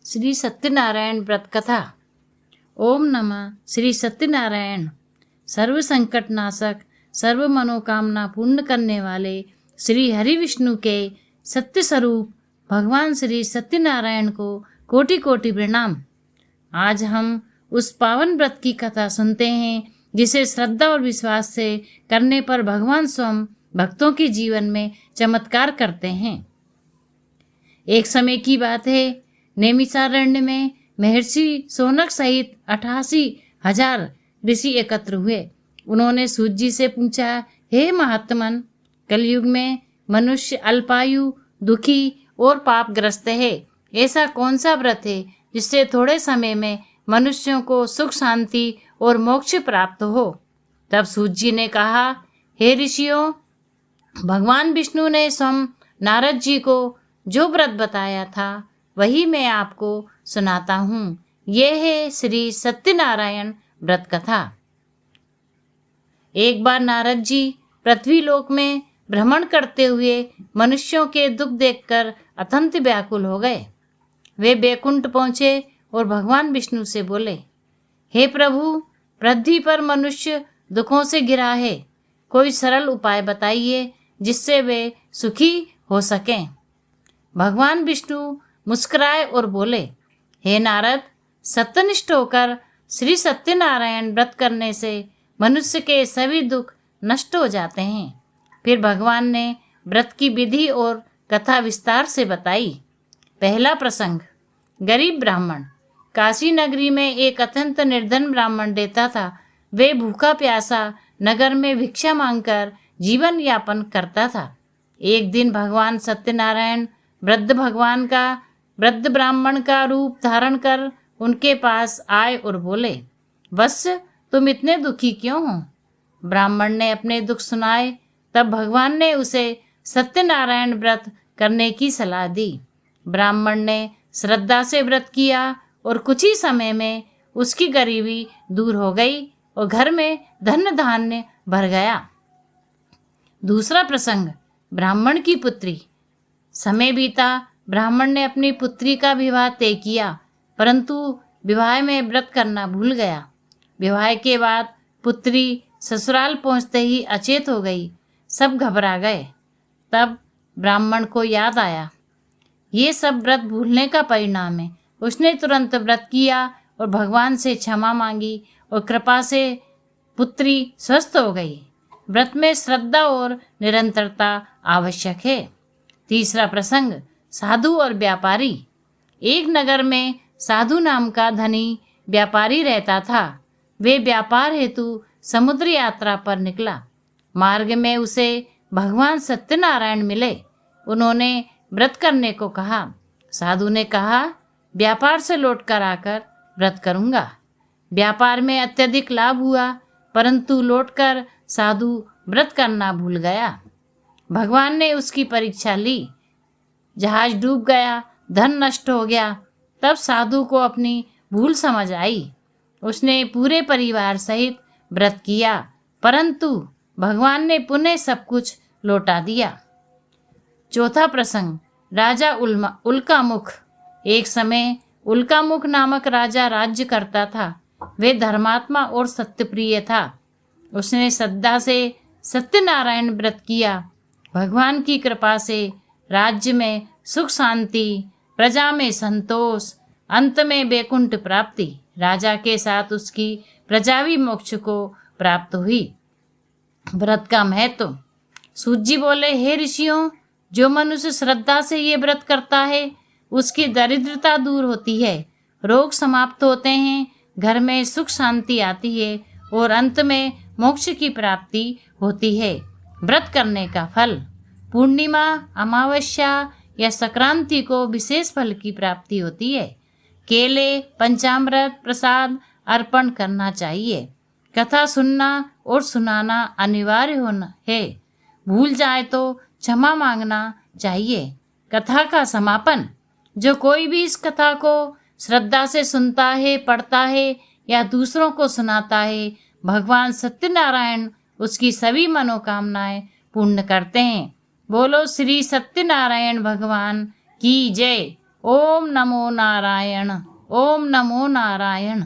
श्री सत्यनारायण व्रत कथा। ओम नमः श्री सत्यनारायण। सर्व संकट नाशक, सर्व मनोकामना पूर्ण करने वाले श्री हरि विष्णु के सत्य स्वरूप भगवान श्री सत्यनारायण को कोटि कोटि प्रणाम। आज हम उस पावन व्रत की कथा सुनते हैं जिसे श्रद्धा और विश्वास से करने पर भगवान स्वयं भक्तों के जीवन में चमत्कार करते हैं। एक समय की बात है, नैमिषारण्य में महर्षि शौनक सहित 88,000 ऋषि एकत्र हुए। उन्होंने सूत जी से पूछा, हे महात्मन, कलयुग में मनुष्य अल्पायु, दुखी और पापग्रस्त है। ऐसा कौन सा व्रत है जिससे थोड़े समय में मनुष्यों को सुख शांति और मोक्ष प्राप्त हो? तब सूत जी ने कहा, हे ऋषियों, भगवान विष्णु ने स्वयं नारद जी को जो व्रत बताया था वही मैं आपको सुनाता हूँ। ये है श्री सत्यनारायण व्रत कथा। एक बार नारद जी पृथ्वी लोक में भ्रमण करते हुए मनुष्यों के दुख देखकर अत्यंत व्याकुल हो गए। वे बैकुंठ पहुँचे और भगवान विष्णु से बोले, हे प्रभु, पृथ्वी पर मनुष्य दुखों से घिरा है। कोई सरल उपाय बताइए जिससे वे सुखी हो सकें। भगवान विष्णु मुस्कुराए और बोले, हे नारद, सत्यनिष्ठ होकर श्री सत्यनारायण व्रत करने से मनुष्य के सभी दुख नष्ट हो जाते हैं। फिर भगवान ने व्रत की विधि और कथा विस्तार से बताई। पहला प्रसंग, गरीब ब्राह्मण। काशी नगरी में एक अत्यंत निर्धन ब्राह्मण रहता था। वे भूखा प्यासा नगर में भिक्षा मांगकर जीवन यापन करता था। एक दिन भगवान सत्यनारायण वृद्ध ब्राह्मण का रूप धारण कर उनके पास आए और बोले, वत्स, तुम इतने दुखी क्यों हो? ब्राह्मण ने अपने दुख सुनाए। तब भगवान ने उसे सत्यनारायण व्रत करने की सलाह दी। ब्राह्मण ने श्रद्धा से व्रत किया और कुछ ही समय में उसकी गरीबी दूर हो गई और घर में धन धान्य भर गया। दूसरा प्रसंग, ब्राह्मण की पुत्री। समय बीता, ब्राह्मण ने अपनी पुत्री का विवाह तय किया, परंतु विवाह में व्रत करना भूल गया। विवाह के बाद पुत्री ससुराल पहुंचते ही अचेत हो गई। सब घबरा गए। तब ब्राह्मण को याद आया, ये सब व्रत भूलने का परिणाम है। उसने तुरंत व्रत किया और भगवान से क्षमा मांगी और कृपा से पुत्री स्वस्थ हो गई। व्रत में श्रद्धा और निरंतरता आवश्यक है। तीसरा प्रसंग, साधु और व्यापारी। एक नगर में साधु नाम का धनी व्यापारी रहता था। वे व्यापार हेतु समुद्र यात्रा पर निकला। मार्ग में उसे भगवान सत्यनारायण मिले। उन्होंने व्रत करने को कहा। साधु ने कहा, व्यापार से लौटकर आकर व्रत करूँगा। व्यापार में अत्यधिक लाभ हुआ, परंतु लौटकर साधु व्रत करना भूल गया। भगवान ने उसकी परीक्षा ली। जहाज डूब गया, धन नष्ट हो गया। तब साधु को अपनी भूल समझ आई। उसने पूरे परिवार सहित व्रत किया, परंतु भगवान ने पुनः सब कुछ लौटा दिया। चौथा प्रसंग, राजा उल्कामुख। एक समय उल्कामुख नामक राजा राज्य करता था। वे धर्मात्मा और सत्यप्रिय था। उसने श्रद्धा से सत्यनारायण व्रत किया। भगवान की कृपा से राज्य में सुख शांति, प्रजा में संतोष, अंत में वैकुंठ प्राप्ति। राजा के साथ उसकी प्रजा भी मोक्ष को प्राप्त हुई। व्रत का महत्व। सूत जी बोले, हे ऋषियों, जो मनुष्य श्रद्धा से ये व्रत करता है उसकी दरिद्रता दूर होती है, रोग समाप्त होते हैं, घर में सुख शांति आती है और अंत में मोक्ष की प्राप्ति होती है। व्रत करने का फल। पूर्णिमा, अमावस्या या संक्रांति को विशेष फल की प्राप्ति होती है। केले, पंचामृत, प्रसाद अर्पण करना चाहिए। कथा सुनना और सुनाना अनिवार्य होना है। भूल जाए तो क्षमा मांगना चाहिए। कथा का समापन। जो कोई भी इस कथा को श्रद्धा से सुनता है, पढ़ता है या दूसरों को सुनाता है, भगवान सत्यनारायण उसकी सभी मनोकामनाएं पूर्ण करते हैं। बोलो श्री सत्यनारायण भगवान की जय। ओम नमो नारायण, ओम नमो नारायण।